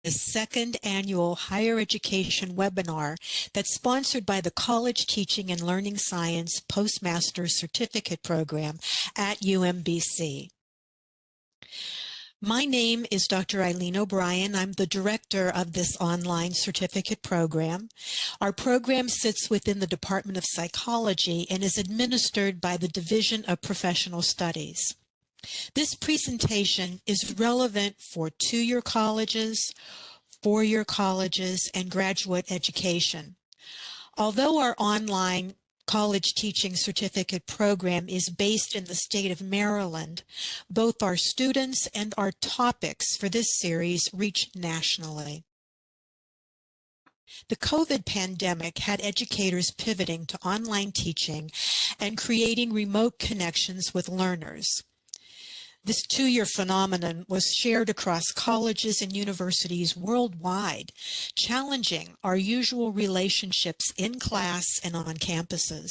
the second annual higher education webinar that's sponsored by the College Teaching and Learning Science Postmaster Certificate Program at UMBC. My name is Dr. Eileen O'Brien. I'm the director of this online certificate program. Our program sits within the Department of Psychology and is administered by the Division of Professional Studies. This presentation is relevant for two-year colleges, four-year colleges, and graduate education. Although our online college teaching certificate program is based in the state of Maryland, both our students and our topics for this series reach nationally. The COVID pandemic had educators pivoting to online teaching and creating remote connections with learners. This two-year phenomenon was shared across colleges and universities worldwide, challenging our usual relationships in class and on campuses.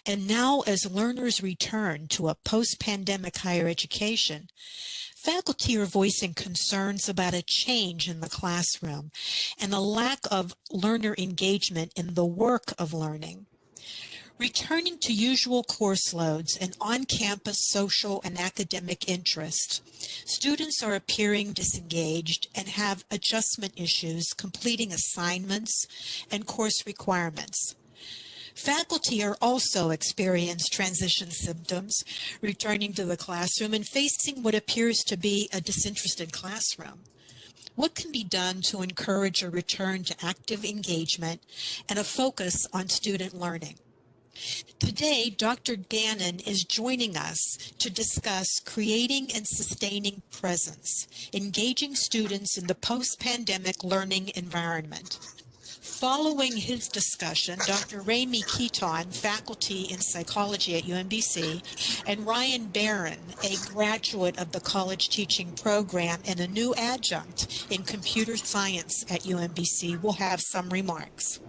And now, as learners return to a post-pandemic higher education, faculty are voicing concerns about a change in the classroom and a lack of learner engagement in the work of learning. Returning to usual course loads and on-campus social and academic interest, students are appearing disengaged and have adjustment issues completing assignments and course requirements. Faculty are also experiencing transition symptoms, returning to the classroom and facing what appears to be a disinterested classroom. What can be done to encourage a return to active engagement and a focus on student learning? Today, Dr. Gannon is joining us to discuss creating and sustaining presence, engaging students in the post-pandemic learning environment. Following his discussion, Dr. Rami Keaton, faculty in psychology at UMBC, and Ryan Barron, a graduate of the college teaching program and a new adjunct in computer science at UMBC, will have some remarks.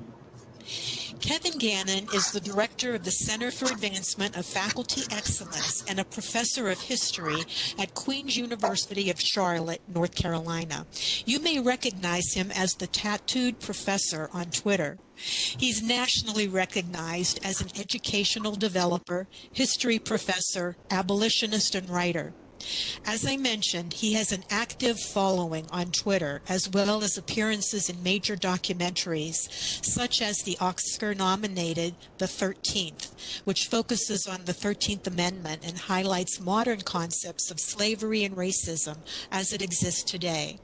Kevin Gannon is the director of the Center for Advancement of Faculty Excellence and a professor of history at Queen's University of Charlotte, North Carolina. You may recognize him as the Tattooed Professor on Twitter. He's nationally recognized as an educational developer, history professor, abolitionist, and writer. As I mentioned, he has an active following on Twitter, as well as appearances in major documentaries, such as the Oscar-nominated The 13th, which focuses on the 13th Amendment and highlights modern concepts of slavery and racism as it exists today.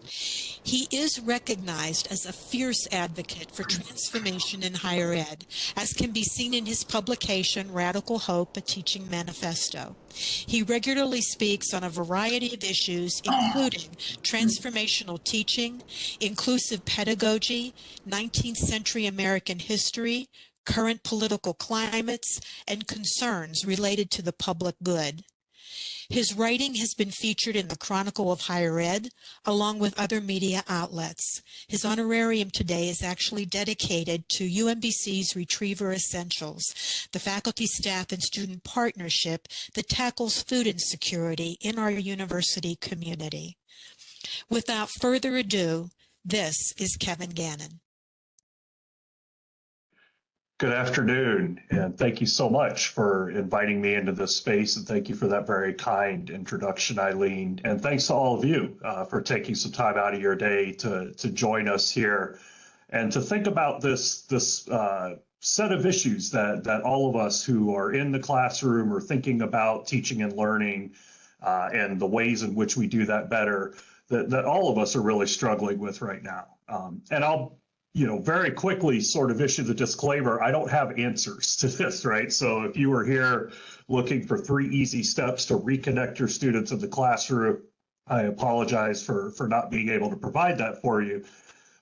He is recognized as a fierce advocate for transformation in higher ed, as can be seen in his publication, Radical Hope, a Teaching Manifesto. He regularly speaks on a variety of issues, including transformational teaching, inclusive pedagogy, 19th century American history, current political climates, and concerns related to the public good. His writing has been featured in the Chronicle of Higher Ed, along with other media outlets. His honorarium today is actually dedicated to UMBC's Retriever Essentials, the faculty, staff, and student partnership that tackles food insecurity in our university community. Without further ado, this is Kevin Gannon. Good afternoon, and thank you so much for inviting me into this space, and thank you for that very kind introduction, Eileen. And thanks to all of you for taking some time out of your day to join us here and to think about this set of issues that all of us who are in the classroom or thinking about teaching and learning and the ways in which we do that better, that all of us are really struggling with right now. And I'll very quickly sort of issue the disclaimer, I don't have answers to this, right? So if you were here looking for 3 easy steps to reconnect your students in the classroom, I apologize for not being able to provide that for you.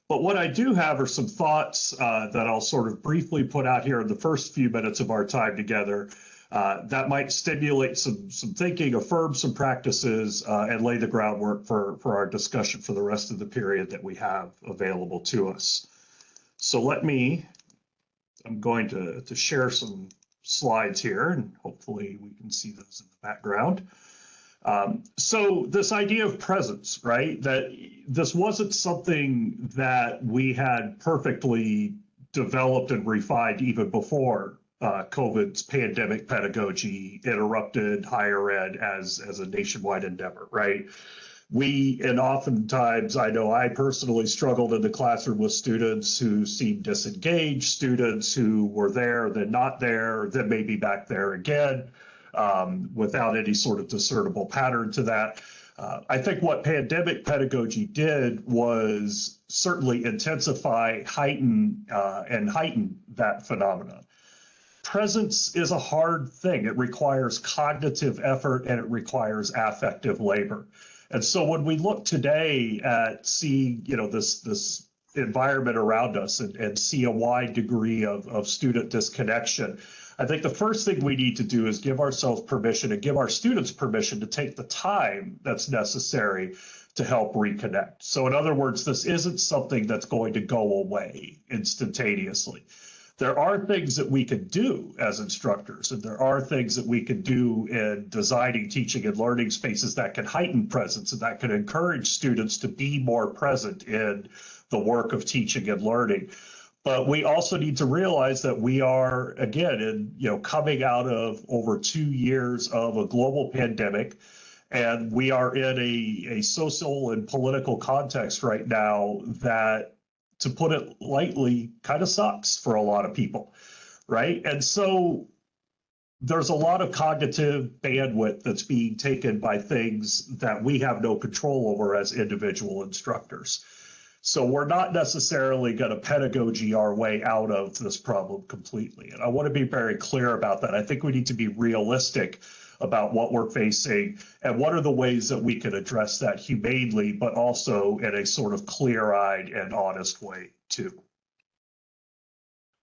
But what I do have are some thoughts that I'll sort of briefly put out here in the first few minutes of our time together that might stimulate some thinking, affirm some practices, and lay the groundwork for our discussion for the rest of the period that we have available to us. So I'm going to share some slides here, and hopefully we can see those in the background. So this idea of presence, right? That this wasn't something that we had perfectly developed and refined even before COVID's pandemic pedagogy interrupted higher ed as a nationwide endeavor, right? And oftentimes, I know I personally struggled in the classroom with students who seemed disengaged, students who were there, then not there, then maybe back there again, without any sort of discernible pattern to that. I think what pandemic pedagogy did was certainly intensify, heighten that phenomenon. Presence is a hard thing. It requires cognitive effort and it requires affective labor. And so when we look today at seeing, this environment around us and see a wide degree of student disconnection, I think the first thing we need to do is give ourselves permission and give our students permission to take the time that's necessary to help reconnect. So in other words, this isn't something that's going to go away instantaneously. There are things that we can do as instructors, and there are things that we can do in designing teaching and learning spaces that can heighten presence and that can encourage students to be more present in the work of teaching and learning. But we also need to realize that we are, again, coming out of over 2 years of a global pandemic, and we are in a social and political context right now that, to put it lightly, kind of sucks for a lot of people, right? And so there's a lot of cognitive bandwidth that's being taken by things that we have no control over as individual instructors. So we're not necessarily going to pedagogy our way out of this problem completely. And I want to be very clear about that. I think we need to be realistic about what we're facing and what are the ways that we can address that humanely, but also in a sort of clear-eyed and honest way too.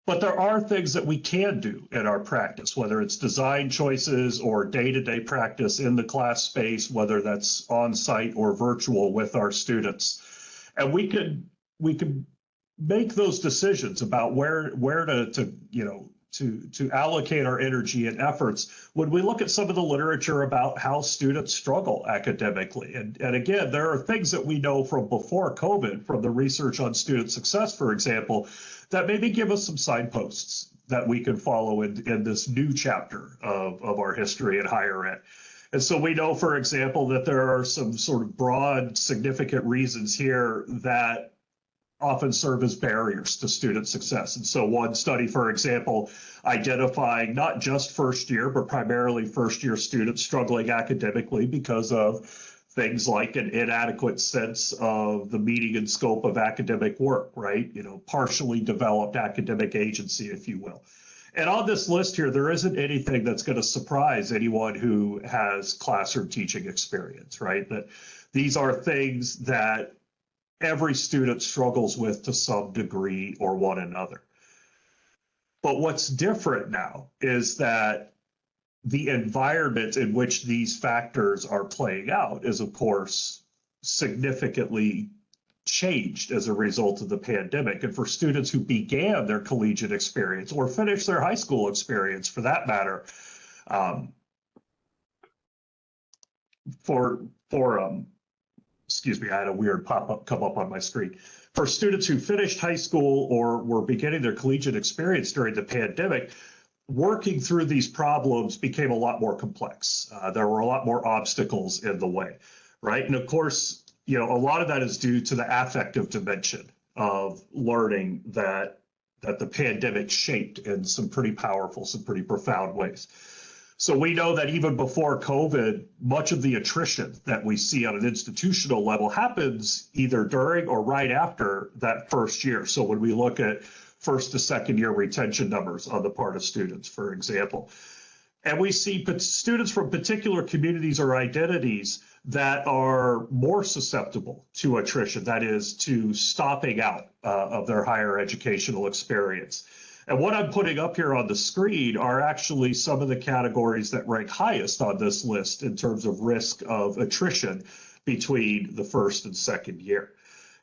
But there are things that we can do in our practice, whether it's design choices or day-to-day practice in the class space, whether that's on-site or virtual with our students. And we could make those decisions about where to allocate our energy and efforts when we look at some of the literature about how students struggle academically. And again, there are things that we know from before COVID, from the research on student success, for example, that maybe give us some signposts that we can follow in this new chapter of our history in higher ed. And so we know, for example, that there are some sort of broad, significant reasons here that often serve as barriers to student success. And so one study, for example, identifying not just first year, but primarily first year students struggling academically because of things like an inadequate sense of the meaning and scope of academic work, right? Partially developed academic agency, if you will. And on this list here, there isn't anything that's going to surprise anyone who has classroom teaching experience, right? That these are things that every student struggles with to some degree or one another. But what's different now is that the environment in which these factors are playing out is, of course, significantly changed as a result of the pandemic. And for students who began their collegiate experience or finished their high school experience, for that matter, excuse me, I had a weird pop-up come up on my screen. For students who finished high school or were beginning their collegiate experience during the pandemic, working through these problems became a lot more complex. There were a lot more obstacles in the way, right? And of course, a lot of that is due to the affective dimension of learning that the pandemic shaped in some pretty powerful, some pretty profound ways. So we know that even before COVID, much of the attrition that we see on an institutional level happens either during or right after that first year. So when we look at first to second year retention numbers on the part of students, for example, and we see students from particular communities or identities that are more susceptible to attrition, that is, to stopping out of their higher educational experience. And what I'm putting up here on the screen are actually some of the categories that rank highest on this list in terms of risk of attrition between the first and second year.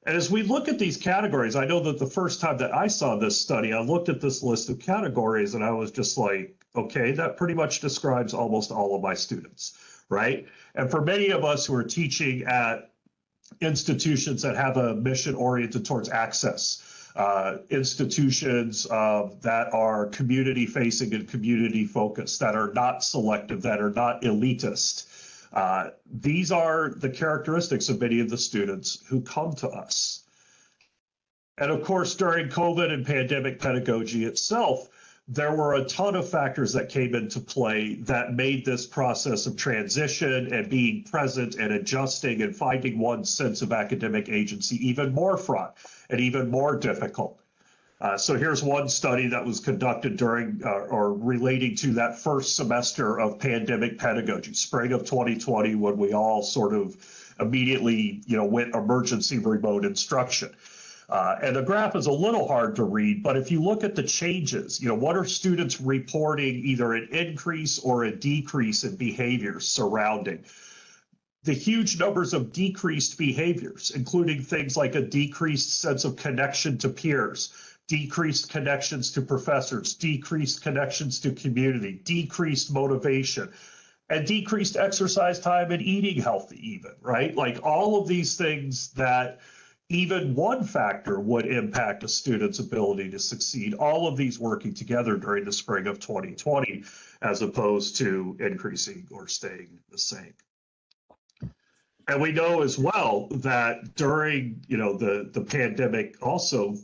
And as we look at these categories, I know that the first time that I saw this study, I looked at this list of categories and I was just like, okay, that pretty much describes almost all of my students, right? And for many of us who are teaching at institutions that have a mission oriented towards access, institutions that are community facing and community focused, that are not selective, that are not elitist. These are the characteristics of many of the students who come to us. And of course, during COVID and pandemic pedagogy itself, there were a ton of factors that came into play that made this process of transition and being present and adjusting and finding one's sense of academic agency even more fraught and even more difficult. So here's one study that was conducted during or relating to that first semester of pandemic pedagogy, spring of 2020, when we all sort of immediately, went emergency remote instruction. And the graph is a little hard to read, but if you look at the changes, what are students reporting either an increase or a decrease in behaviors surrounding? The huge numbers of decreased behaviors, including things like a decreased sense of connection to peers, decreased connections to professors, decreased connections to community, decreased motivation, and decreased exercise time and eating healthy even, right? Like all of these things that even one factor would impact a student's ability to succeed, all of these working together during the spring of 2020, as opposed to increasing or staying the same. And we know as well that during, the pandemic also,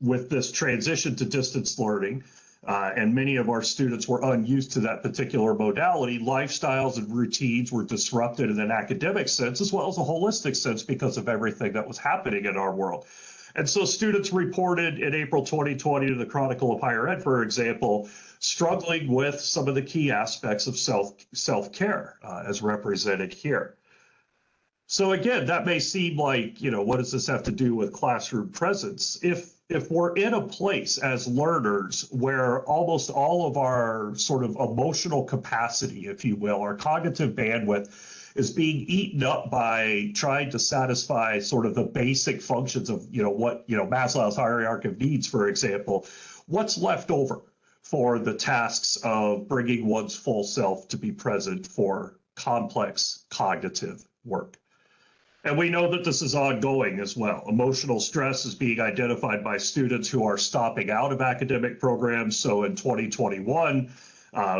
with this transition to distance learning, and many of our students were unused to that particular modality, lifestyles and routines were disrupted in an academic sense as well as a holistic sense because of everything that was happening in our world. And so students reported in April 2020 to the Chronicle of Higher Ed, for example, struggling with some of the key aspects of self-care as represented here. So again, that may seem like, what does this have to do with classroom presence? If we're in a place as learners where almost all of our sort of emotional capacity, if you will, our cognitive bandwidth is being eaten up by trying to satisfy sort of the basic functions of, Maslow's hierarchy of needs, for example, what's left over for the tasks of bringing one's full self to be present for complex cognitive work? And we know that this is ongoing as well. Emotional stress is being identified by students who are stopping out of academic programs. So in 2021,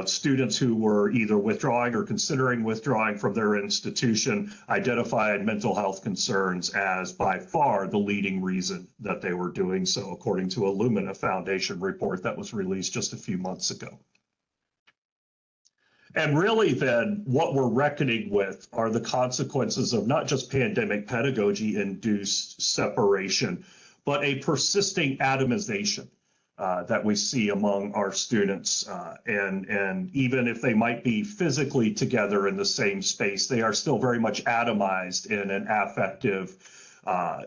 students who were either withdrawing or considering withdrawing from their institution identified mental health concerns as by far the leading reason that they were doing so, according to a Lumina Foundation report that was released just a few months ago. And really then what we're reckoning with are the consequences of not just pandemic pedagogy-induced separation, but a persisting atomization that we see among our students. And even if they might be physically together in the same space, they are still very much atomized in an affective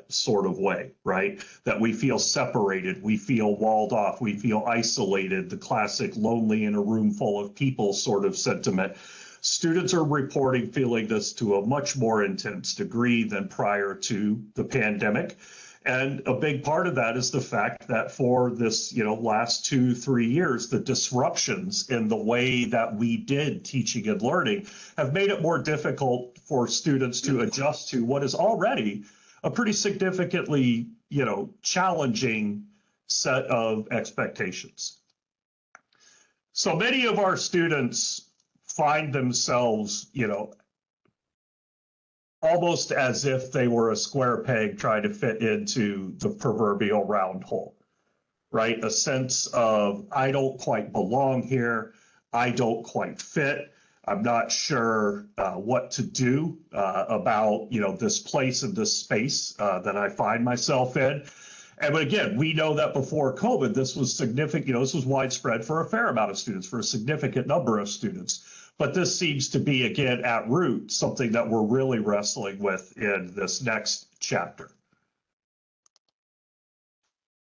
sort of way, right? That we feel separated, we feel walled off, we feel isolated, the classic lonely in a room full of people sort of sentiment. Students are reporting feeling this to a much more intense degree than prior to the pandemic. And a big part of that is the fact that for this, last 2-3 years, the disruptions in the way that we did teaching and learning have made it more difficult for students to adjust to what is already a pretty significantly, challenging set of expectations. So many of our students find themselves, almost as if they were a square peg trying to fit into the proverbial round hole, right? A sense of, I don't quite belong here, I don't quite fit. I'm not sure what to do about, this place and this space that I find myself in. And but again, we know that before COVID, this was significant, this was widespread for a fair amount of students, for a significant number of students. But this seems to be, again, at root, something that we're really wrestling with in this next chapter.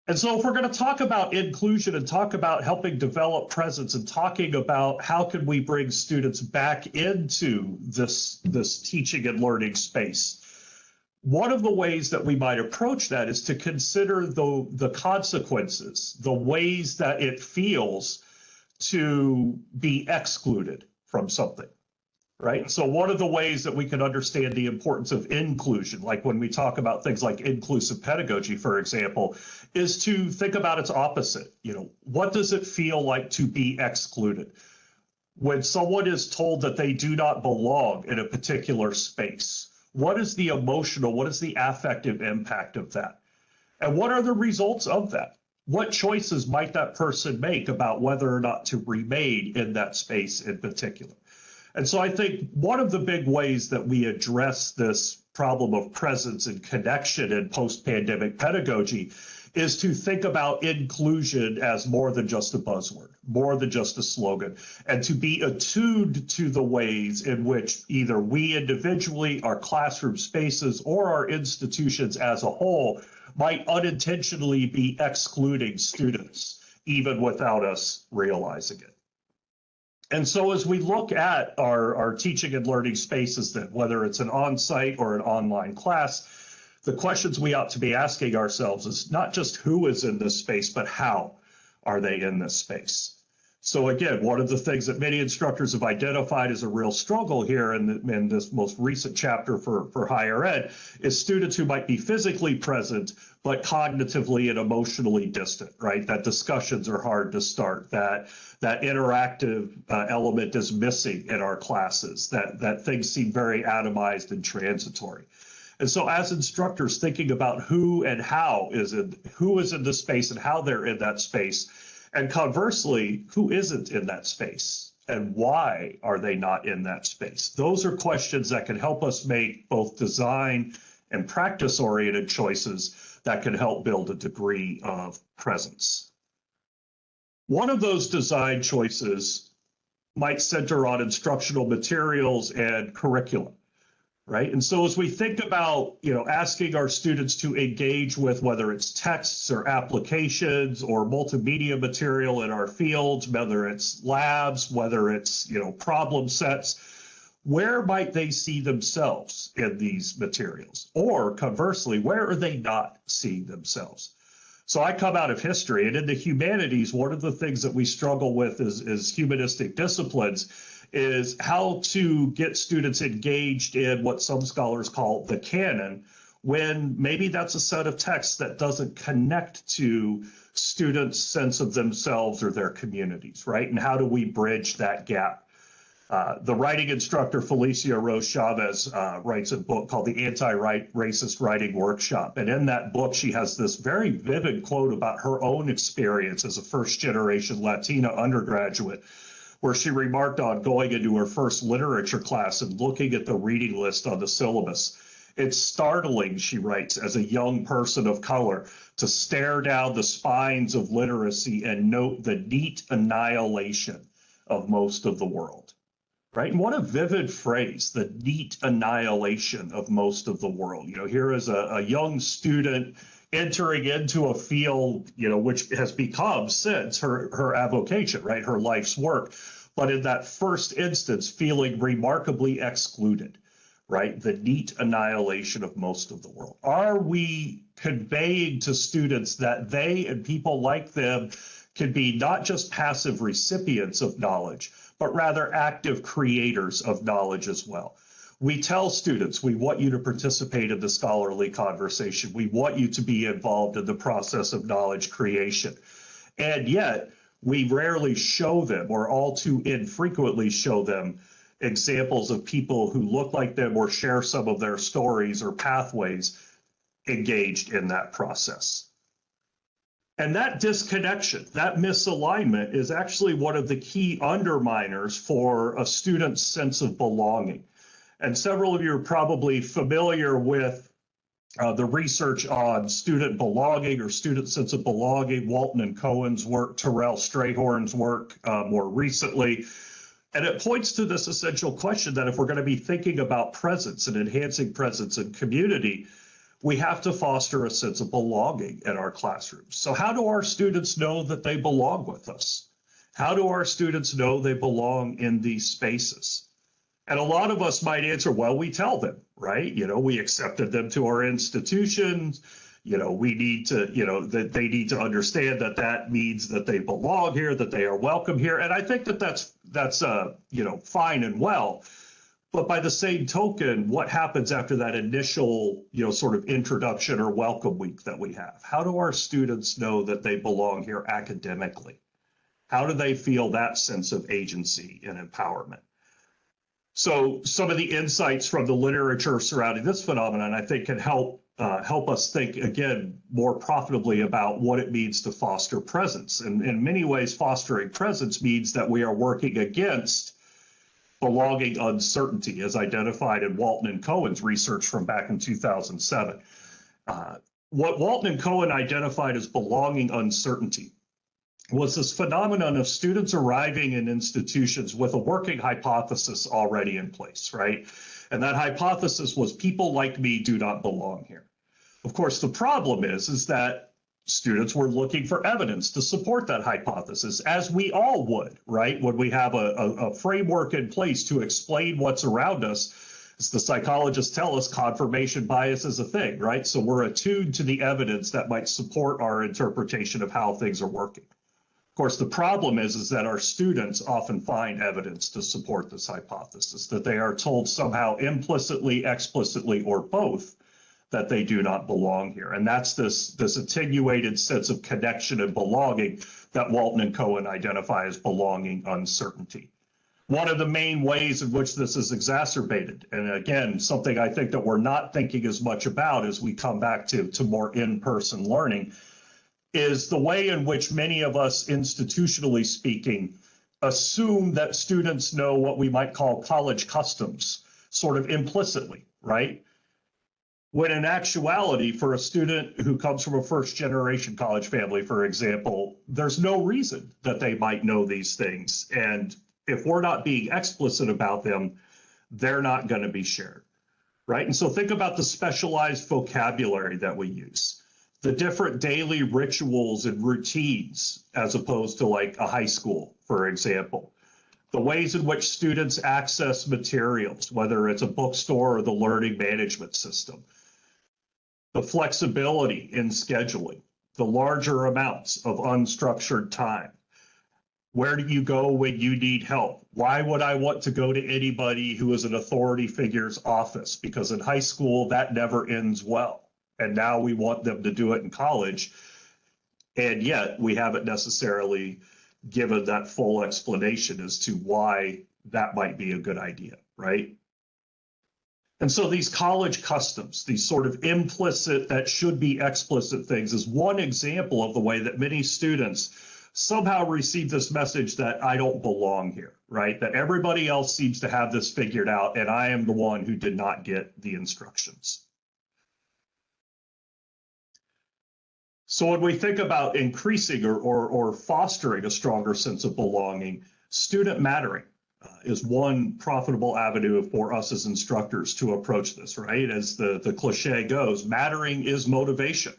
And so if we're going to talk about inclusion and talk about helping develop presence and talking about how can we bring students back into this teaching and learning space, one of the ways that we might approach that is to consider the consequences, the ways that it feels to be excluded from something. right? So one of the ways that we can understand the importance of inclusion, like when we talk about things like inclusive pedagogy, for example, is to think about its opposite. What does it feel like to be excluded? When someone is told that they do not belong in a particular space, what is the emotional, what is the affective impact of that? And what are the results of that? What choices might that person make about whether or not to remain in that space in particular? And so I think one of the big ways that we address this problem of presence and connection in post-pandemic pedagogy is to think about inclusion as more than just a buzzword, more than just a slogan, and to be attuned to the ways in which either we individually, our classroom spaces, or our institutions as a whole might unintentionally be excluding students, even without us realizing it. And so as we look at our teaching and learning spaces, then whether it's an on-site or an online class, the questions we ought to be asking ourselves is not just who is in this space, but how are they in this space? So again, one of the things that many instructors have identified as a real struggle here in this most recent chapter for higher ed is students who might be physically present, but cognitively and emotionally distant, right? That discussions are hard to start, that interactive element is missing in our classes, that things seem very atomized and transitory. And so as instructors thinking about who and how who is in the space and how they're in that space, and conversely, who isn't in that space and why are they not in that space? Those are questions that can help us make both design and practice-oriented choices that can help build a degree of presence. One of those design choices might center on instructional materials and curriculum. Right. And so as we think about, asking our students to engage with whether it's texts or applications or multimedia material in our fields, whether it's labs, whether it's, problem sets, where might they see themselves in these materials? Or conversely, where are they not seeing themselves? So I come out of history, and in the humanities, one of the things that we struggle with is humanistic disciplines is how to get students engaged in what some scholars call the canon, when maybe that's a set of texts that doesn't connect to students' sense of themselves or their communities, right? And how do we bridge that gap? The writing instructor Felicia Rose Chavez writes a book called The Anti-Racist Writing Workshop. And in that book, she has this very vivid quote about her own experience as a first-generation Latina undergraduate, where she remarked on going into her first literature class and looking at the reading list on the syllabus. It's startling, she writes, as a young person of color, to stare down the spines of literacy and note the neat annihilation of most of the world. Right? And what a vivid phrase, the neat annihilation of most of the world. Here is a young student entering into a field, which has become since her avocation, right, her life's work, but in that first instance, feeling remarkably excluded, right, the neat annihilation of most of the world. Are we conveying to students that they and people like them can be not just passive recipients of knowledge, but rather active creators of knowledge as well? We tell students, we want you to participate in the scholarly conversation. We want you to be involved in the process of knowledge creation. And yet, we rarely show them, or all too infrequently show them, examples of people who look like them or share some of their stories or pathways engaged in that process. And that disconnection, that misalignment is actually one of the key underminers for a student's sense of belonging. And several of you are probably familiar with the research on student belonging or student sense of belonging, Walton and Cohen's work, Terrell Strayhorn's work more recently. And it points to this essential question that if we're going to be thinking about presence and enhancing presence in community, we have to foster a sense of belonging in our classrooms. So how do our students know that they belong with us? How do our students know they belong in these spaces? And a lot of us might answer, well, we tell them, right? We accepted them to our institutions. We need to, that they need to understand that that means that they belong here, that they are welcome here. And I think that that's fine and well. But by the same token, what happens after that initial, sort of introduction or welcome week that we have? How do our students know that they belong here academically? How do they feel that sense of agency and empowerment? So some of the insights from the literature surrounding this phenomenon, I think, can help us think, again, more profitably about what it means to foster presence. And in many ways, fostering presence means that we are working against belonging uncertainty, as identified in Walton and Cohen's research from back in 2007. What Walton and Cohen identified as belonging uncertainty was this phenomenon of students arriving in institutions with a working hypothesis already in place, right? And that hypothesis was people like me do not belong here. Of course, the problem is that students were looking for evidence to support that hypothesis, as we all would, right? When we have a framework in place to explain what's around us, as the psychologists tell us, confirmation bias is a thing, right? So we're attuned to the evidence that might support our interpretation of how things are working. Of course, the problem is that our students often find evidence to support this hypothesis, that they are told somehow implicitly, explicitly, or both, that they do not belong here. And that's this attenuated sense of connection and belonging that Walton and Cohen identify as belonging uncertainty. One of the main ways in which this is exacerbated, and again, something I think that we're not thinking as much about as we come back to more in-person learning, is the way in which many of us, institutionally speaking, assume that students know what we might call college customs, sort of implicitly, right? When in actuality, for a student who comes from a first-generation college family, for example, there's no reason that they might know these things. And if we're not being explicit about them, they're not going to be shared, right? And so think about the specialized vocabulary that we use, the different daily rituals and routines, as opposed to like a high school, for example. The ways in which students access materials, whether it's a bookstore or the learning management system. The flexibility in scheduling, the larger amounts of unstructured time. Where do you go when you need help? Why would I want to go to anybody who is an authority figure's office? Because in high school, that never ends well. And now we want them to do it in college. And yet we haven't necessarily given that full explanation as to why that might be a good idea, right? And so these college customs, these sort of implicit that should be explicit things, is one example of the way that many students somehow receive this message that I don't belong here, right? That everybody else seems to have this figured out and I am the one who did not get the instructions. So when we think about increasing or fostering a stronger sense of belonging, student mattering is one profitable avenue for us as instructors to approach this, right? As the cliche goes, mattering is motivation.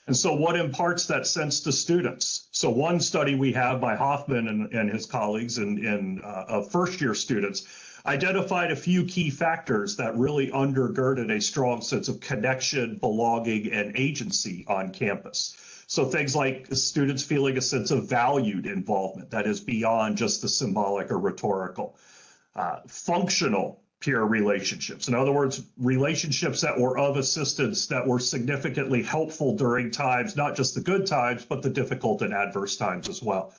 And so what imparts that sense to students? So one study we have by Hoffman and his colleagues of first-year students identified a few key factors that really undergirded a strong sense of connection, belonging, and agency on campus. So things like students feeling a sense of valued involvement that is beyond just the symbolic or rhetorical. Functional peer relationships. In other words, relationships that were of assistance, that were significantly helpful during times, not just the good times, but the difficult and adverse times as well.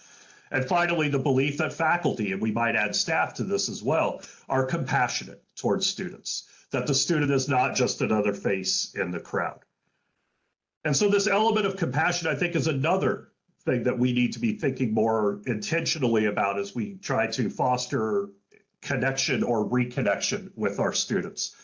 And finally, the belief that faculty, and we might add staff to this as well, are compassionate towards students, that the student is not just another face in the crowd. And so this element of compassion, I think, is another thing that we need to be thinking more intentionally about as we try to foster connection or reconnection with our students.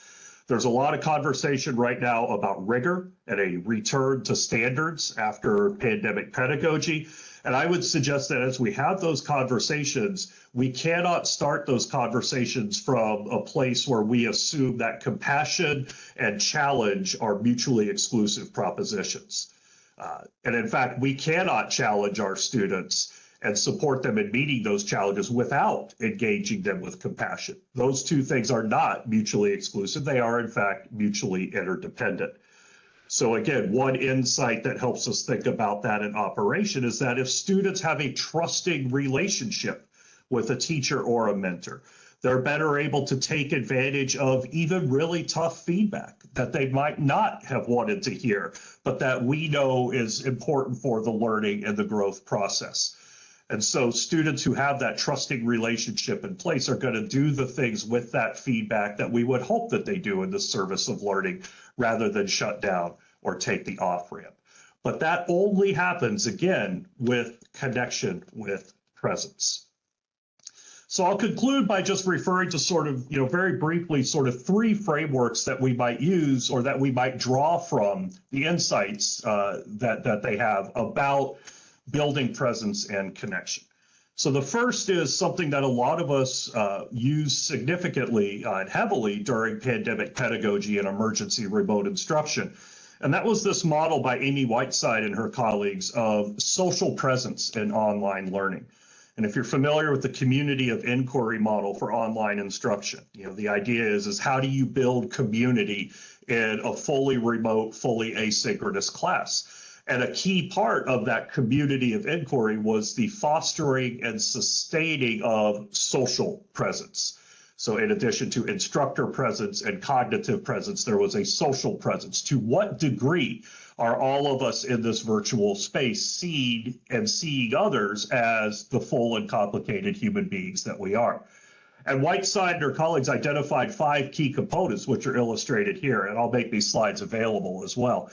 There's a lot of conversation right now about rigor and a return to standards after pandemic pedagogy. And I would suggest that as we have those conversations, we cannot start those conversations from a place where we assume that compassion and challenge are mutually exclusive propositions. And in fact, we cannot challenge our students and support them in meeting those challenges without engaging them with compassion. Those two things are not mutually exclusive. They are, in fact, mutually interdependent. So again, one insight that helps us think about that in operation is that if students have a trusting relationship with a teacher or a mentor, They're better able to take advantage of even really tough feedback that they might not have wanted to hear, but that we know is important for the learning and the growth process. And so students who have that trusting relationship in place are going to do the things with that feedback that we would hope that they do in the service of learning, rather than shut down or take the off ramp. But that only happens, again, with connection, with presence. So I'll conclude by just referring to sort of, very briefly, sort of three frameworks that we might use, or that we might draw from the insights that they have about building presence and connection. So the first is something that a lot of us use significantly and heavily during pandemic pedagogy and emergency remote instruction. And that was this model by Amy Whiteside and her colleagues of social presence in online learning. And if you're familiar with the community of inquiry model for online instruction, the idea is how do you build community in a fully remote, fully asynchronous class? And a key part of that community of inquiry was the fostering and sustaining of social presence. So in addition to instructor presence and cognitive presence, there was a social presence. To what degree are all of us in this virtual space seeing others as the full and complicated human beings that we are? And Whiteside and her colleagues identified 5 key components, which are illustrated here, and I'll make these slides available as well,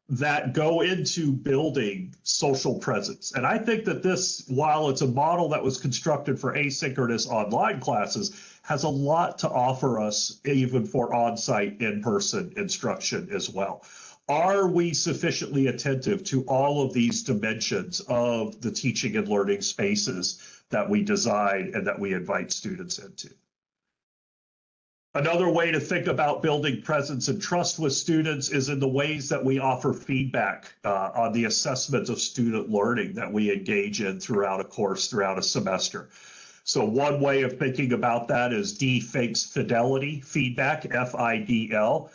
that go into building social presence. And I think that this, while it's a model that was constructed for asynchronous online classes, has a lot to offer us even for on-site, in-person instruction as well. Are we sufficiently attentive to all of these dimensions of the teaching and learning spaces that we design and that we invite students into? Another way to think about building presence and trust with students is in the ways that we offer feedback on the assessment of student learning that we engage in throughout a course, throughout a semester. So one way of thinking about that is DFIDL fidelity feedback, FIDL,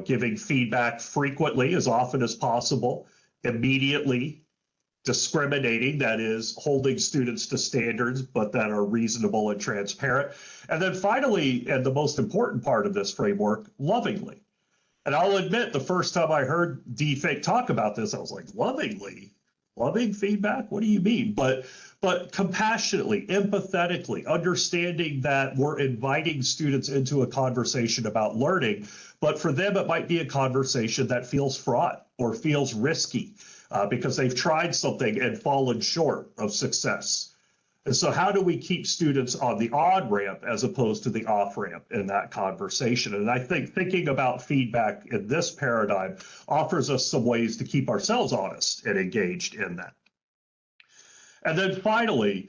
giving feedback frequently, as often as possible, immediately, discriminating, that is, holding students to standards, but that are reasonable and transparent. And then finally, and the most important part of this framework, lovingly. And I'll admit, the first time I heard DFIDL talk about this, I was like, lovingly? Loving feedback? What do you mean? But compassionately, empathetically, understanding that we're inviting students into a conversation about learning, but for them, it might be a conversation that feels fraught or feels risky because they've tried something and fallen short of success. And so how do we keep students on the on-ramp as opposed to the off-ramp in that conversation? And I think thinking about feedback in this paradigm offers us some ways to keep ourselves honest and engaged in that. And then finally,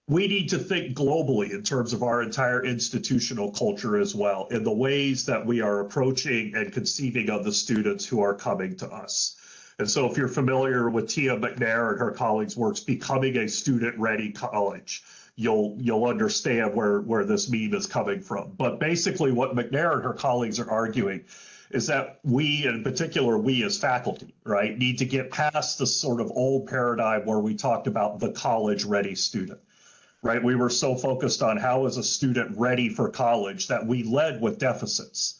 we need to think globally in terms of our entire institutional culture as well, in the ways that we are approaching and conceiving of the students who are coming to us. And so if you're familiar with Tia McNair and her colleagues' works, Becoming a Student-Ready College, you'll understand where this meme is coming from. But basically what McNair and her colleagues are arguing is that we, in particular, we as faculty, right, need to get past the sort of old paradigm where we talked about the college-ready student, right? We were so focused on how is a student ready for college that we led with deficits.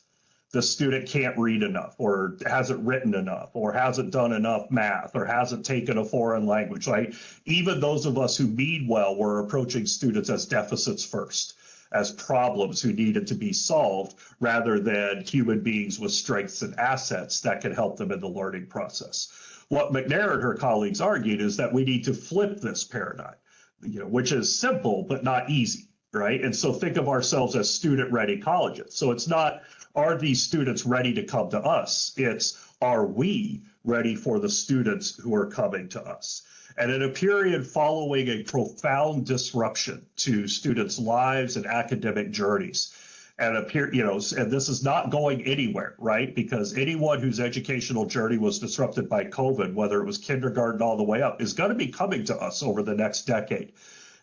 The student can't read enough, or hasn't written enough, or hasn't done enough math, or hasn't taken a foreign language, right? Even those of us who mean well were approaching students as deficits first, as problems who needed to be solved, rather than human beings with strengths and assets that can help them in the learning process. What McNair and her colleagues argued is that we need to flip this paradigm, which is simple but not easy, right? And so think of ourselves as student-ready colleges. So it's not, are these students ready to come to us? It's, are we ready for the students who are coming to us? And in a period following a profound disruption to students' lives and academic journeys, and and this is not going anywhere, right? Because anyone whose educational journey was disrupted by COVID, whether it was kindergarten all the way up, is going to be coming to us over the next decade.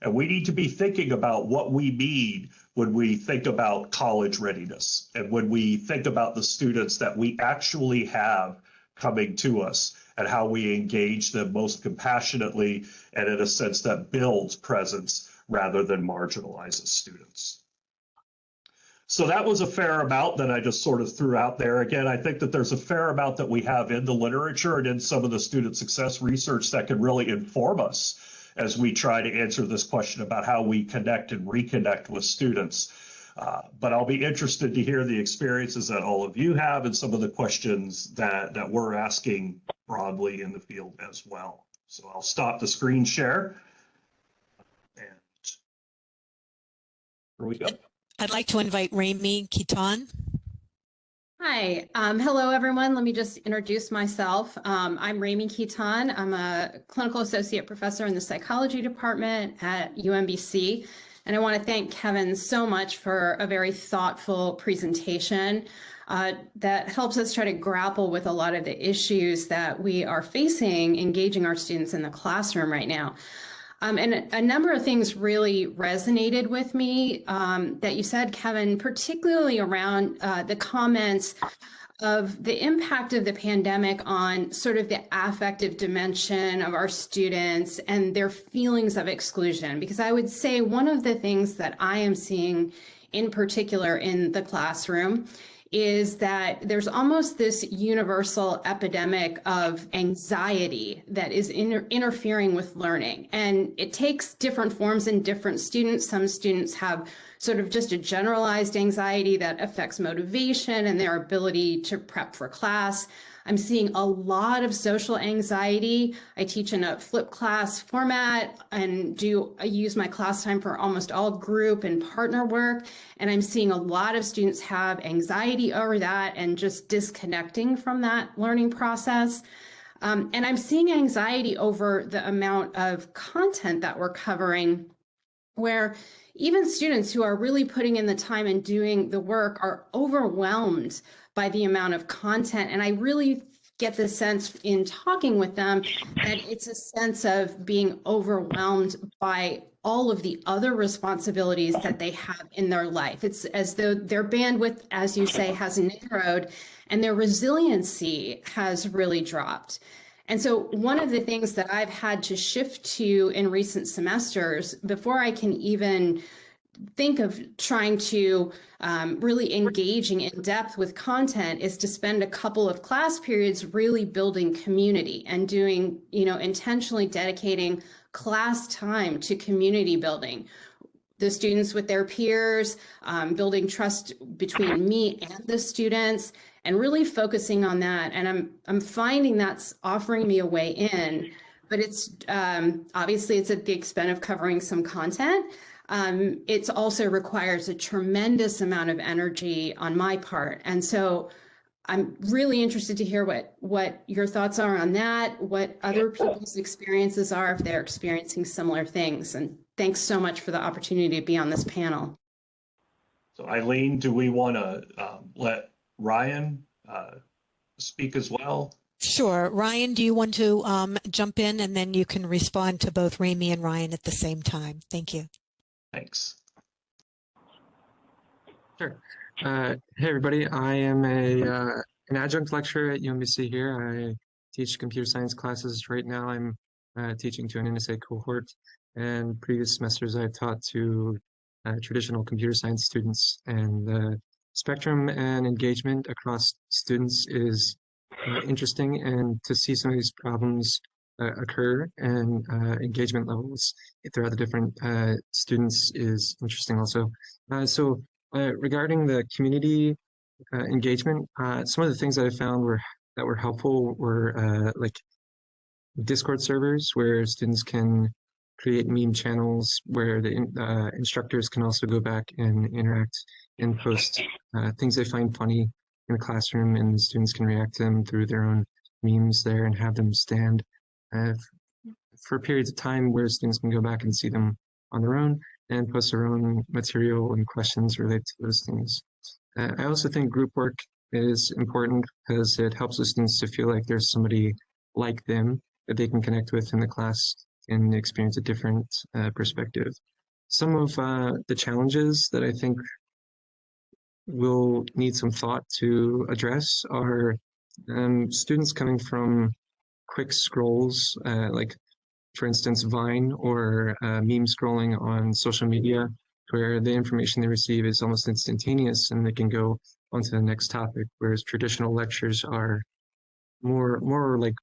And we need to be thinking about what we mean when we think about college readiness and when we think about the students that we actually have coming to us and how we engage them most compassionately and in a sense that builds presence rather than marginalizes students. So that was a fair amount that I just sort of threw out there. Again, I think that there's a fair amount that we have in the literature and in some of the student success research that can really inform us as we try to answer this question about how we connect and reconnect with students. But I'll be interested to hear the experiences that all of you have and some of the questions that we're asking broadly in the field as well. So I'll stop the screen share. And here we go. I'd like to invite Rami Kitan. Hi, hello everyone. Let me just introduce myself. I'm Rami Kitan. I'm a clinical associate professor in the psychology department at UMBC. And I want to thank Kevin so much for a very thoughtful presentation that helps us try to grapple with a lot of the issues that we are facing engaging our students in the classroom right now. And a number of things really resonated with me that you said, Kevin, particularly around the comments of the impact of the pandemic on sort of the affective dimension of our students and their feelings of exclusion. Because I would say one of the things that I am seeing in particular in the classroom is that there's almost this universal epidemic of anxiety that is interfering with learning. And it takes different forms in different students. Some students have sort of just a generalized anxiety that affects motivation and their ability to prep for class. I'm seeing a lot of social anxiety. I teach in a flipped class format and I use my class time for almost all group and partner work. And I'm seeing a lot of students have anxiety over that and just disconnecting from that learning process. And I'm seeing anxiety over the amount of content that we're covering, where even students who are really putting in the time and doing the work are overwhelmed by the amount of content. And I really get the sense in talking with them that it's a sense of being overwhelmed by all of the other responsibilities that they have in their life. It's as though their bandwidth, as you say, has narrowed and their resiliency has really dropped. And so one of the things that I've had to shift to in recent semesters, before I can even think of trying to really engaging in depth with content, is to spend a couple of class periods really building community and doing, intentionally dedicating class time to community building. The students with their peers, building trust between me and the students, and really focusing on that. And I'm finding that's offering me a way in, but it's obviously it's at the expense of covering some content. It also requires a tremendous amount of energy on my part. And so I'm really interested to hear what your thoughts are on that, what other people's experiences are if they're experiencing similar things. And thanks so much for the opportunity to be on this panel. So Eileen, do we want to let Ryan speak as well? Sure. Ryan, do you want to jump in, and then you can respond to both Rami and Ryan at the same time? Thank you. Thanks. Sure. Hey, everybody. I am an adjunct lecturer at UMBC here. I teach computer science classes. Right now, I'm teaching to an NSA cohort. And previous semesters, I've taught to traditional computer science students. And the spectrum and engagement across students is interesting. And to see some of these problems occur and engagement levels throughout the different students is interesting also. Regarding the community engagement, some of the things that I found that were helpful were like Discord servers where students can create meme channels where the instructors can also go back and interact and post things they find funny in the classroom, and students can react to them through their own memes there and have them stand for periods of time where students can go back and see them on their own and post their own material and questions related to those things. I also think group work is important because it helps the students to feel like there's somebody like them that they can connect with in the class and experience a different perspective. Some of the challenges that I think will need some thought to address are students coming from quick scrolls, like for instance, Vine or meme scrolling on social media, where the information they receive is almost instantaneous and they can go on to the next topic, whereas traditional lectures are more like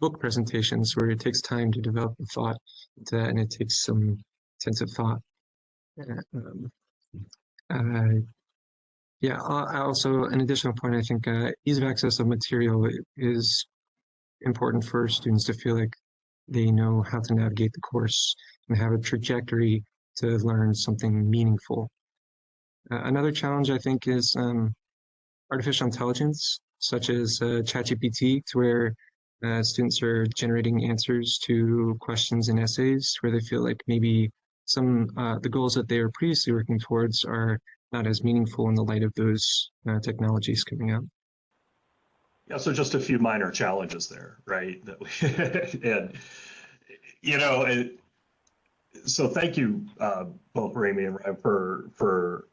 book presentations where it takes time to develop a thought into that, and it takes some intensive thought. Yeah, also an additional point, I think ease of access of material is important for students to feel like they know how to navigate the course and have a trajectory to learn something meaningful. Another challenge, I think, is artificial intelligence, such as ChatGPT, to where students are generating answers to questions and essays where they feel like maybe the goals that they were previously working towards are not as meaningful in the light of those technologies coming out. Yeah, so just a few minor challenges there, right? That we, and so thank you both Rami and Ryan for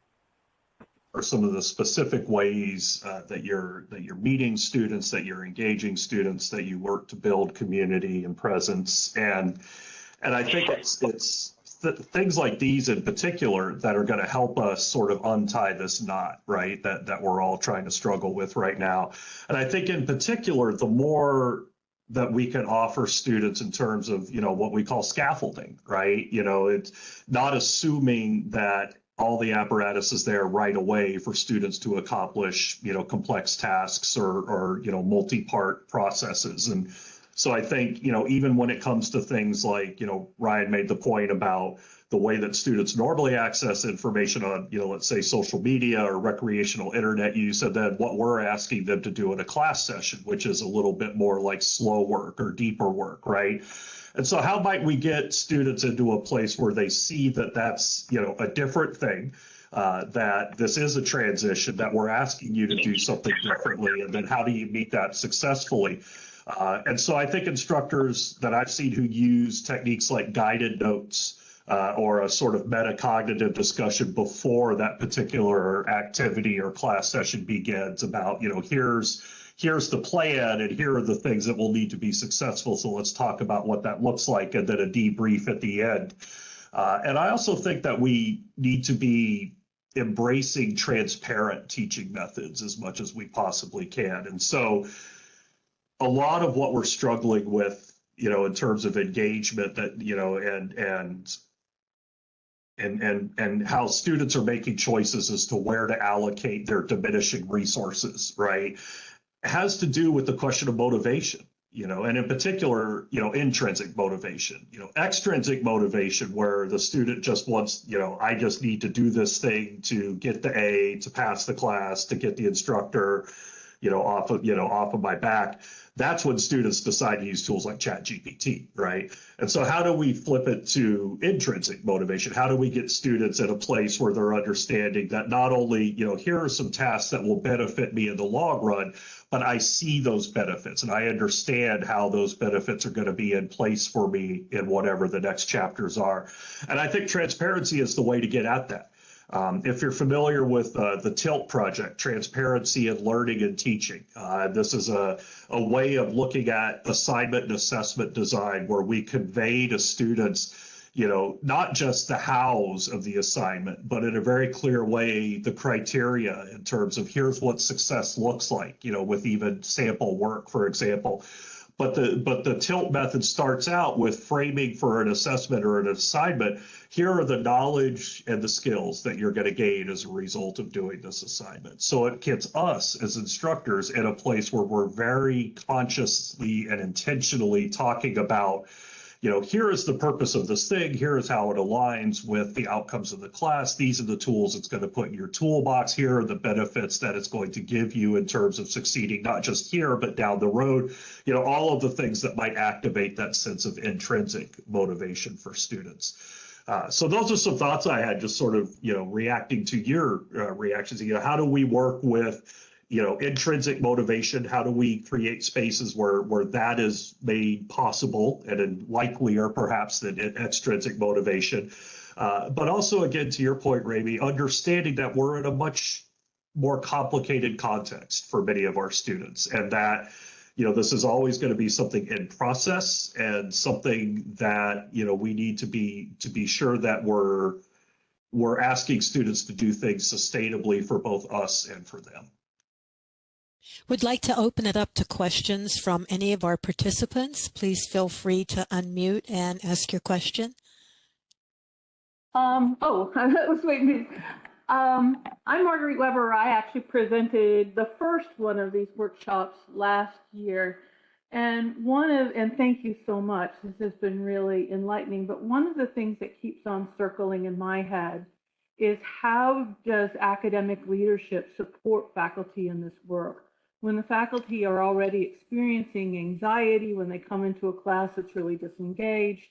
some of the specific ways that you're meeting students, that you're engaging students, that you work to build community and presence, and I think it's things like these in particular that are going to help us sort of untie this knot, right? That we're all trying to struggle with right now. And I think in particular, the more that we can offer students in terms of, what we call scaffolding, right? It's not assuming that all the apparatus is there right away for students to accomplish, complex tasks or multi-part processes. And so I think, even when it comes to things like, Ryan made the point about the way that students normally access information on, let's say social media or recreational internet use, and then what we're asking them to do in a class session, which is a little bit more like slow work or deeper work, right? And so how might we get students into a place where they see that that's, a different thing, that this is a transition, that we're asking you to do something differently, and then how do you meet that successfully? And so I think instructors that I've seen who use techniques like guided notes or a sort of metacognitive discussion before that particular activity or class session begins about, here's the plan and here are the things that will need to be successful. So let's talk about what that looks like, and then a debrief at the end. And I also think that we need to be embracing transparent teaching methods as much as we possibly can. And so a lot of what we're struggling with, in terms of engagement, that, and how students are making choices as to where to allocate their diminishing resources, right, has to do with the question of motivation, and in particular, intrinsic motivation, extrinsic motivation, where the student just wants, I just need to do this thing to get the A, to pass the class, to get the instructor, off of my back. That's when students decide to use tools like ChatGPT, right? And so how do we flip it to intrinsic motivation? How do we get students at a place where they're understanding that not only, here are some tasks that will benefit me in the long run, but I see those benefits and I understand how those benefits are going to be in place for me in whatever the next chapters are. And I think transparency is the way to get at that. If you're familiar with the TILT project, Transparency in Learning and Teaching, this is a way of looking at assignment and assessment design where we convey to students, not just the hows of the assignment, but in a very clear way, the criteria in terms of here's what success looks like, with even sample work, for example. But the TILT method starts out with framing for an assessment or an assignment. Here are the knowledge and the skills that you're going to gain as a result of doing this assignment. So it gets us as instructors in a place where we're very consciously and intentionally talking about, here is the purpose of this thing. Here is how it aligns with the outcomes of the class. These are the tools it's going to put in your toolbox. Here are the benefits that it's going to give you in terms of succeeding, not just here, but down the road. All of the things that might activate that sense of intrinsic motivation for students. So those are some thoughts I had, just sort of, reacting to your reactions. How do we work with intrinsic motivation? How do we create spaces where that is made possible and likelier perhaps than extrinsic motivation? But also, again, to your point, Rami, understanding that we're in a much more complicated context for many of our students, and that this is always going to be something in process and something that, we need to be sure that we're asking students to do things sustainably for both us and for them. Would like to open it up to questions from any of our participants. Please feel free to unmute and ask your question. I was waiting. I'm Marguerite Weber. I actually presented the first one of these workshops last year. And thank you so much. This has been really enlightening. But one of the things that keeps on circling in my head is, how does academic leadership support faculty in this work? When the faculty are already experiencing anxiety, when they come into a class that's really disengaged,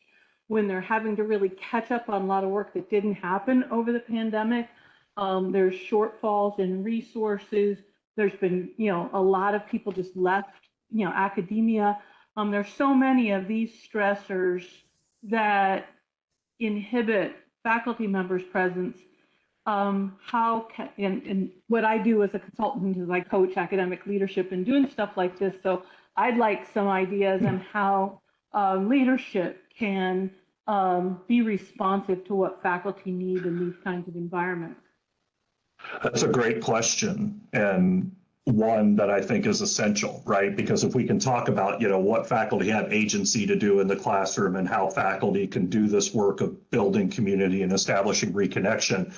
when they're having to really catch up on a lot of work that didn't happen over the pandemic, there's shortfalls in resources. There's been, a lot of people just left, academia. There's so many of these stressors that inhibit faculty members' presence. And what I do as a consultant is I coach academic leadership and doing stuff like this. So I'd like some ideas on how leadership can be responsive to what faculty need in these kinds of environments. That's a great question, and one that I think is essential, right? Because if we can talk about, what faculty have agency to do in the classroom and how faculty can do this work of building community and establishing reconnection,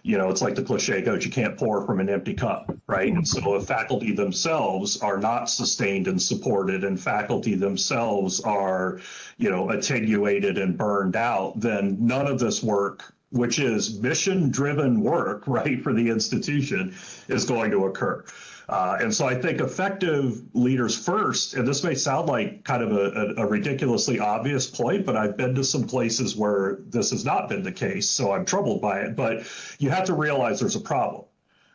it's like the cliche goes, you can't pour from an empty cup, right? And so if faculty themselves are not sustained and supported, and faculty themselves are, attenuated and burned out, then none of this work, which is mission-driven work, right, for the institution, is going to occur. And so I think effective leaders first, and this may sound like kind of a ridiculously obvious point, but I've been to some places where this has not been the case, so I'm troubled by it. But you have to realize there's a problem,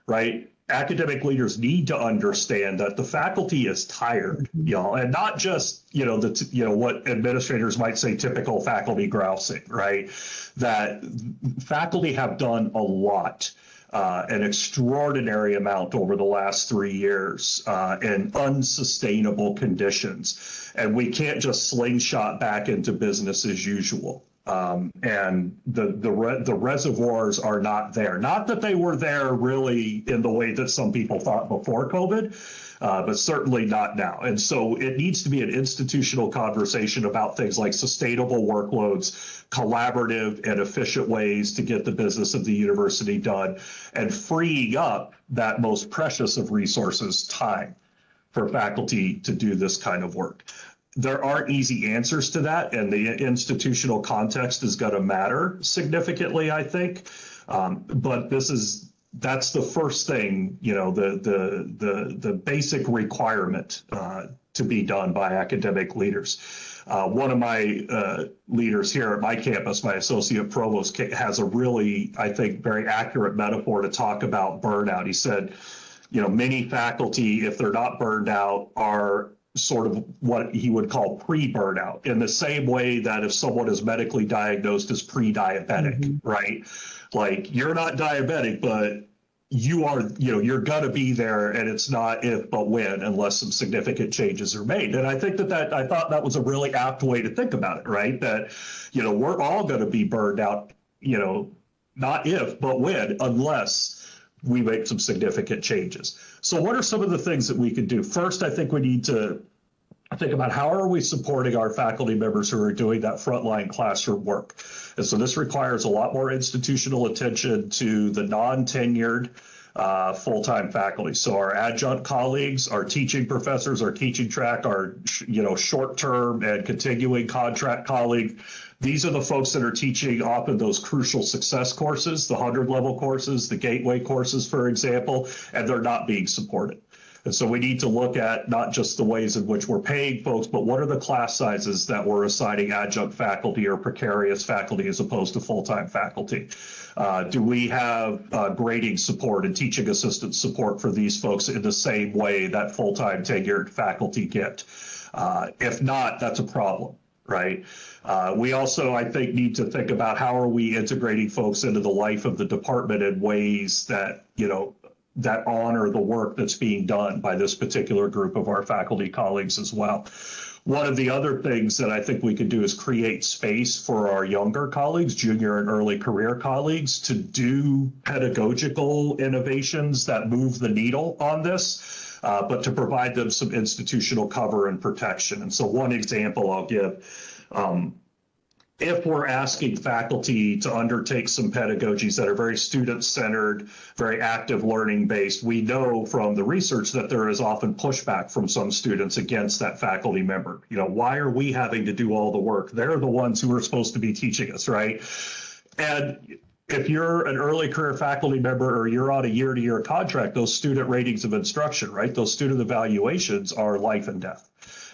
right? Academic leaders need to understand that the faculty is tired, and not just, what administrators might say, typical faculty grousing, right? That faculty have done a lot. An extraordinary amount over the last 3 years in unsustainable conditions. And we can't just slingshot back into business as usual. And the reservoirs are not there. Not that they were there really in the way that some people thought before COVID, but certainly not now. And so it needs to be an institutional conversation about things like sustainable workloads, collaborative and efficient ways to get the business of the university done, and freeing up that most precious of resources, time, for faculty to do this kind of work. There aren't easy answers to that, and the institutional context is going to matter significantly, I think. But that's the first thing, the basic requirement to be done by academic leaders. One of my leaders here at my campus, my associate provost, has a really, I think, very accurate metaphor to talk about burnout. He said, many faculty, if they're not burned out, are sort of what he would call pre-burnout, in the same way that if someone is medically diagnosed as pre-diabetic, right? Like, you're not diabetic, but you are, you're going to be there, and it's not if but when, unless some significant changes are made. And I think that I thought that was a really apt way to think about it, right? That, we're all going to be burned out, not if but when, unless we make some significant changes. So what are some of the things that we could do? First, I think we need to think about how are we supporting our faculty members who are doing that frontline classroom work. And so this requires a lot more institutional attention to the non-tenured full-time faculty. So our adjunct colleagues, our teaching professors, our teaching track, our short-term and continuing contract colleagues. These are the folks that are teaching often those crucial success courses, the 100-level courses, the gateway courses, for example, and they're not being supported. And so we need to look at not just the ways in which we're paying folks, but what are the class sizes that we're assigning adjunct faculty or precarious faculty as opposed to full-time faculty? Do we have grading support and teaching assistant support for these folks in the same way that full-time tenured faculty get? If not, that's a problem, right? We also, I think, need to think about how are we integrating folks into the life of the department in ways that, that honor the work that's being done by this particular group of our faculty colleagues as well. One of the other things that I think we could do is create space for our younger colleagues, junior and early career colleagues, to do pedagogical innovations that move the needle on this, but to provide them some institutional cover and protection. And so one example I'll give, if we're asking faculty to undertake some pedagogies that are very student-centered, very active learning-based, we know from the research that there is often pushback from some students against that faculty member. You know, why are we having to do all the work? They're the ones who are supposed to be teaching us, right? And if you're an early career faculty member or you're on a year-to-year contract, those student ratings of instruction, right? Those student evaluations are life and death.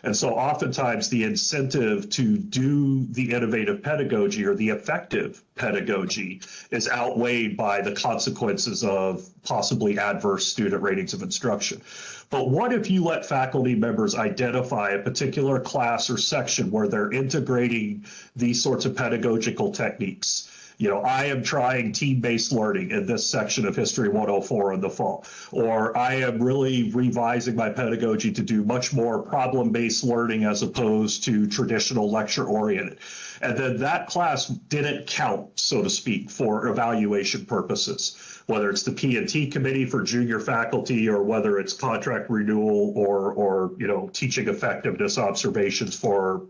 And so oftentimes the incentive to do the innovative pedagogy or the effective pedagogy is outweighed by the consequences of possibly adverse student ratings of instruction. But what if you let faculty members identify a particular class or section where they're integrating these sorts of pedagogical techniques? You know, I am trying team-based learning in this section of History 104 in the fall, or I am really revising my pedagogy to do much more problem-based learning as opposed to traditional lecture-oriented. And then that class didn't count, so to speak, for evaluation purposes, whether it's the P&T committee for junior faculty or whether it's contract renewal or you know, teaching effectiveness observations for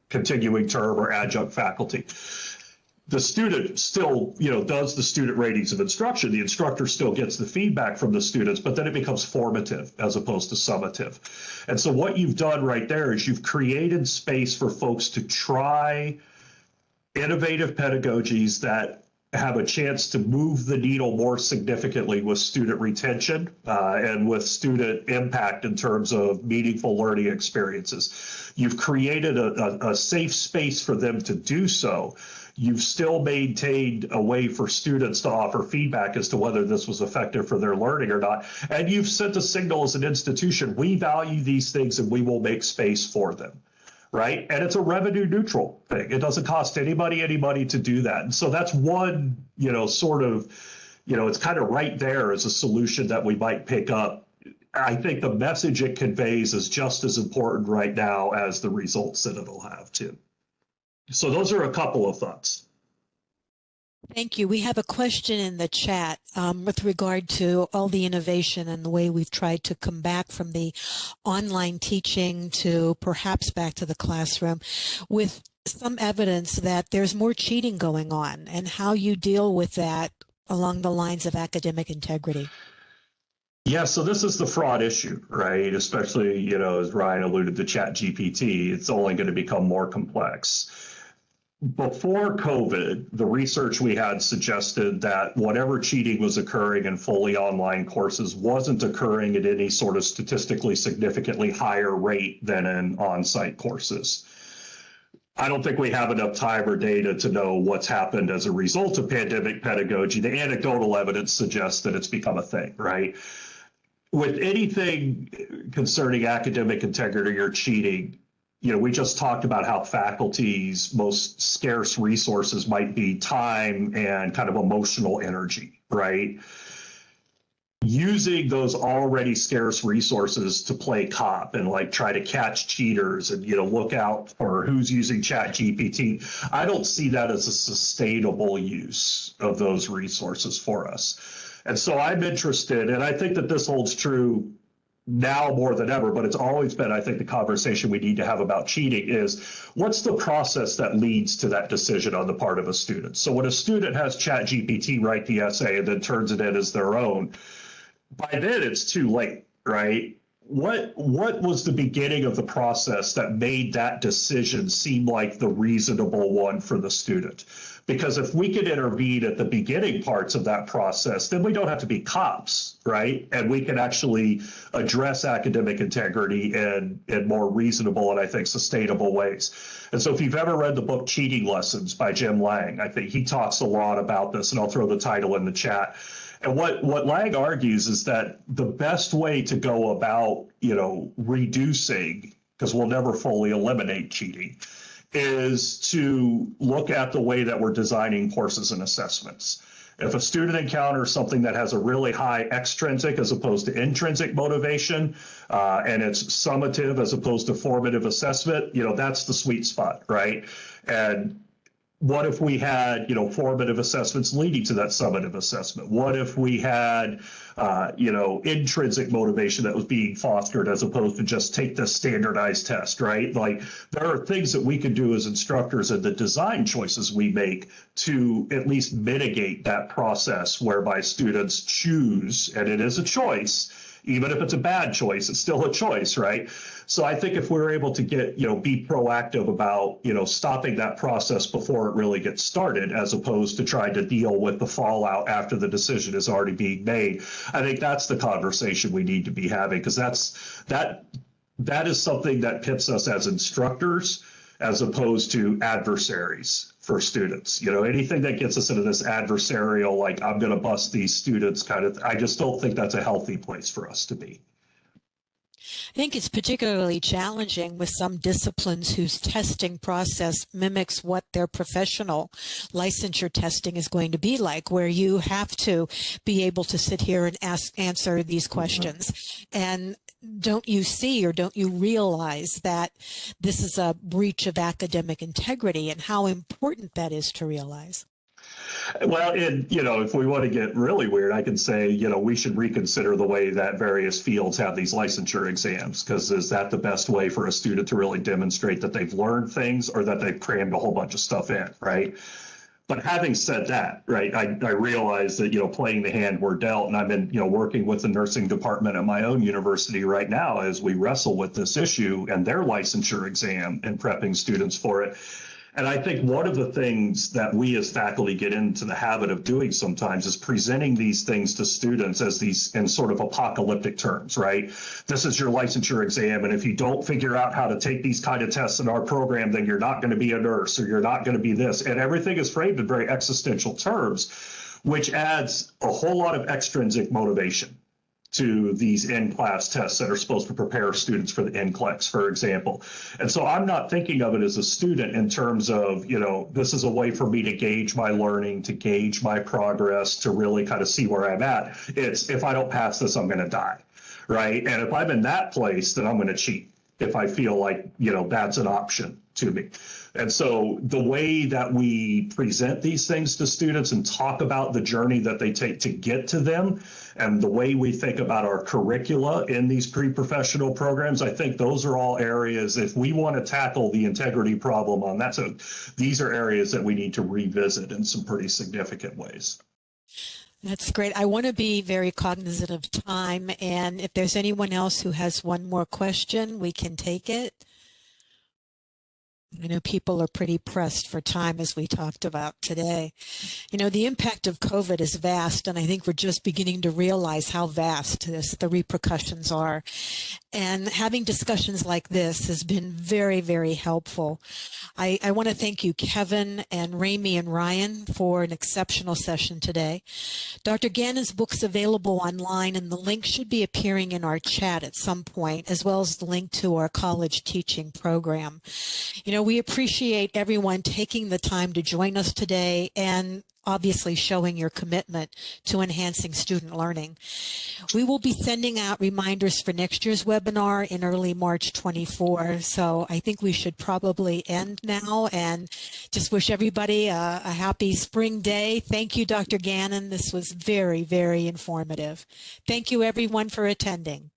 continuing term or adjunct faculty. The student still, you know, does the student ratings of instruction. The instructor still gets the feedback from the students, but then it becomes formative as opposed to summative. And so what you've done right there is you've created space for folks to try innovative pedagogies that have a chance to move the needle more significantly with student retention and with student impact in terms of meaningful learning experiences. You've created a safe space for them to do so. You've still maintained a way for students to offer feedback as to whether this was effective for their learning or not. And you've sent a signal as an institution, we value these things and we will make space for them, right? And it's a revenue neutral thing. It doesn't cost anybody any money to do that. And so that's one, you know, sort of, you know, it's kind of right there as a solution that we might pick up. I think the message it conveys is just as important right now as the results that it'll have too. So those are a couple of thoughts. Thank you. We have a question in the chat with regard to all the innovation and the way we've tried to come back from the online teaching to perhaps back to the classroom with some evidence that there's more cheating going on, and how you deal with that along the lines of academic integrity. Yeah, so this is the fraud issue, right? Especially, you know, as Ryan alluded to ChatGPT, it's only going to become more complex. Before COVID, the research we had suggested that whatever cheating was occurring in fully online courses wasn't occurring at any sort of statistically significantly higher rate than in on-site courses. I don't think we have enough time or data to know what's happened as a result of pandemic pedagogy. The anecdotal evidence suggests that it's become a thing, right? With anything concerning academic integrity or cheating, you know, we just talked about how faculty's most scarce resources might be time and kind of emotional energy, right? Using those already scarce resources to play cop and like try to catch cheaters and, you know, look out for who's using ChatGPT. I don't see that as a sustainable use of those resources for us. And so I'm interested, and I think that this holds true now more than ever, but it's always been, I think, the conversation we need to have about cheating is what's the process that leads to that decision on the part of a student? So when a student has ChatGPT write the essay and then turns it in as their own, by then it's too late, right? What was the beginning of the process that made that decision seem like the reasonable one for the student? Because if we could intervene at the beginning parts of that process, then we don't have to be cops, right? And we can actually address academic integrity in more reasonable and I think sustainable ways. And so if you've ever read the book Cheating Lessons by Jim Lang, I think he talks a lot about this, and I'll throw the title in the chat. And what Lang argues is that the best way to go about, you know, reducing, because we'll never fully eliminate cheating, is to look at the way that we're designing courses and assessments. If a student encounters something that has a really high extrinsic as opposed to intrinsic motivation, and it's summative as opposed to formative assessment, that's the sweet spot, right? And what if we had, formative assessments leading to that summative assessment? What if we had, intrinsic motivation that was being fostered as opposed to just take this standardized test, right? Like, there are things that we could do as instructors in the design choices we make to at least mitigate that process whereby students choose, and it is a choice. Even if it's a bad choice, it's still a choice, right? So I think if we're able to be proactive about, stopping that process before it really gets started, as opposed to trying to deal with the fallout after the decision is already being made, I think that's the conversation we need to be having, because that is something that pits us as instructors as opposed to adversaries for students. Anything that gets us into this adversarial, like, I'm going to bust these students kind of, I just don't think that's a healthy place for us to be. I think it's particularly challenging with some disciplines whose testing process mimics what their professional licensure testing is going to be like, where you have to be able to sit here and answer these questions. And don't you see, or don't you realize that this is a breach of academic integrity, and how important that is to realize? Well, if we want to get really weird, I can say, we should reconsider the way that various fields have these licensure exams, because is that the best way for a student to really demonstrate that they've learned things or that they've crammed a whole bunch of stuff in, right? But having said that, right, I realize that, playing the hand we're dealt, and I've been, working with the nursing department at my own university right now as we wrestle with this issue and their licensure exam and prepping students for it. And I think one of the things that we as faculty get into the habit of doing sometimes is presenting these things to students as these in sort of apocalyptic terms, right? This is your licensure exam, and if you don't figure out how to take these kind of tests in our program, then you're not going to be a nurse, or you're not going to be this. And everything is framed in very existential terms, which adds a whole lot of extrinsic motivation to these in-class tests that are supposed to prepare students for the NCLEX, for example. And so I'm not thinking of it as a student in terms of, this is a way for me to gauge my learning, to gauge my progress, to really kind of see where I'm at. It's, if I don't pass this, I'm going to die, right? And if I'm in that place, then I'm going to cheat if I feel like, that's an option to me. And so the way that we present these things to students and talk about the journey that they take to get to them, and the way we think about our curricula in these pre-professional programs, I think those are all areas, if we want to tackle the integrity problem on that, so these are areas that we need to revisit in some pretty significant ways. That's great. I want to be very cognizant of time, and if there's anyone else who has one more question, we can take it. I know people are pretty pressed for time, as we talked about today. The impact of COVID is vast, and I think we're just beginning to realize how vast the repercussions are. And having discussions like this has been very, very helpful. I want to thank you, Kevin and Ramey and Ryan, for an exceptional session today. Dr. Gannon's book's available online, and the link should be appearing in our chat at some point, as well as the link to our college teaching program. We appreciate everyone taking the time to join us today, and obviously showing your commitment to enhancing student learning. We will be sending out reminders for next year's webinar in early March 24. So I think we should probably end now, and just wish everybody a happy spring day. Thank you, Dr. Gannon. This was very, very informative. Thank you, everyone, for attending.